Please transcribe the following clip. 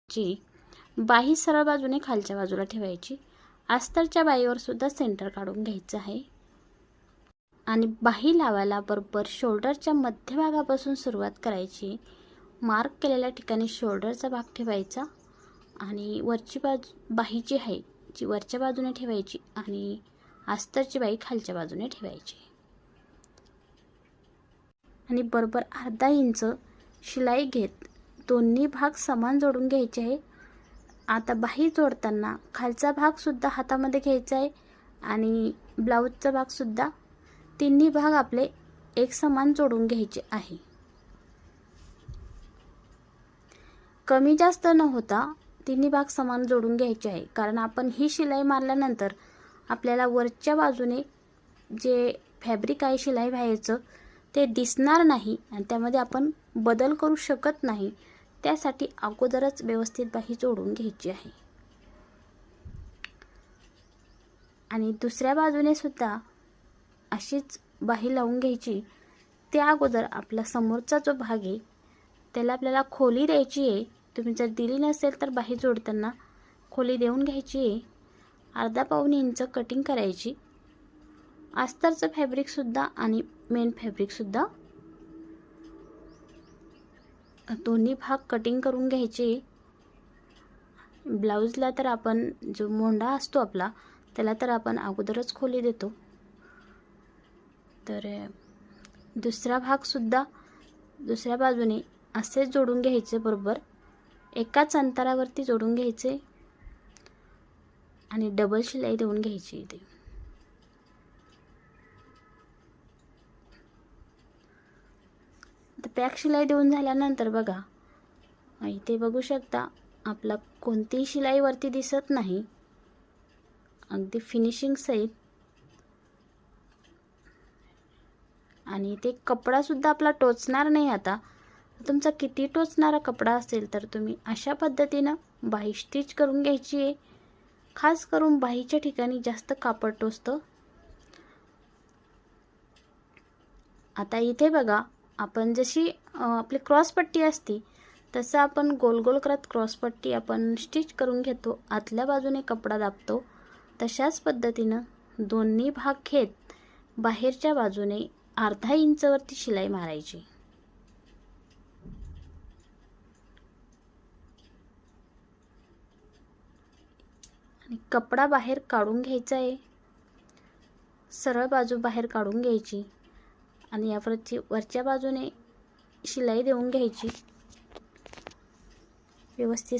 ची बाही सरळ बाजूने खालच्या बाजूला ठेवायची। अस्तरच्या बाहीवर सुद्धा सेंटर काढून घ्यायचं आहे आणि बाही लावायला बरोबर शोल्डरच्या मध्यभागापासून सुरुवात करायची। मार्क केलेल्या ठिकाणी शोल्डरचा भाग ठेवायचा आणि वरची बाजू बाही जी आहे जी वरच्या बाजूने ठेवायची आणि अस्तरची बाही खालच्या बाजूने ठेवायची आणि बरोबर अर्धा इंच शिलाई घेत दोन्ही भाग समान जोडून घ्यायचे आहे। आता बाही जोडताना खालचा भाग सुद्धा हातामध्ये घ्यायचा आहे आणि ब्लाऊजचा भाग सुद्धा तिन्ही भाग आपले एक समान जोडून घ्यायचे आहे। कमी जास्त न होता तिन्ही भाग समान जोडून घ्यायचे आहे, कारण आपण ही शिलाई मारल्यानंतर आपल्याला वरच्या बाजूने जे फॅब्रिक आहे शिलाई बाहेरचं ते दिसणार नाही आणि त्यामध्ये आपण बदल करू शकत नाही। त्यासाठी अगोदरच व्यवस्थित बाही जोडून घ्यायची आहे आणि दुसऱ्या बाजूने सुद्धा अशीच बाही लावून घ्यायची। त्या अगोदर आपला समोरचा जो भाग आहे त्याला आपल्याला खोली द्यायची आहे। तुम्ही जर दिली नसेल तर बाही जोडताना खोली देऊन घ्यायची आहे। अर्धा पाऊण इंच कटिंग करायची। अस्तरचं फॅब्रिक सुद्धा आणि मेन फॅब्रिक सुद्धा दोन्ही भाग कटिंग करून घ्यायचे। ब्लाऊजला तर आपण जो मोंढा असतो आपला त्याला तर आपण अगोदरच खोली देतो, तर दुसरा भाग सुद्धा दुसऱ्या बाजूने असे जोडून घ्यायचे। बरोबर एकाच अंतरावरती जोडून घ्यायचे आणि डबल शिलाई देऊन घ्यायची इथे। तर पॅक शिलाई देऊन झाल्यानंतर बघा इथे बघू शकता आपला कोणतीही शिलाई वरती दिसत नाही, अगदी फिनिशिंग सहित। आणि ते कपडा सुद्धा आपला टोचणार नाही। आता तुमचा किती टोचणारा कपडा असेल तर तुम्ही अशा पद्धतीनं बाही स्टिच करून घ्यायची आहे। खास करून बाहीच्या ठिकाणी जास्त कापड टोचतं। आता इथे बघा आपण जशी आपली क्रॉसपट्टी असती तसं आपण गोल गोल करत क्रॉसपट्टी आपण स्टिच करून घेतो, आतल्या बाजूने कपडा दाबतो। तशाच पद्धतीनं दोन्ही भाग घेत बाहेरच्या बाजूने अर्धा इंचवरती शिलाई मारायची आणि कपडा बाहेर काढून घ्यायचा आहे। सरळ बाजू बाहेर काढून घ्यायची आणि यावरची वरच्या बाजूने शिलाई देऊन घ्यायची व्यवस्थित।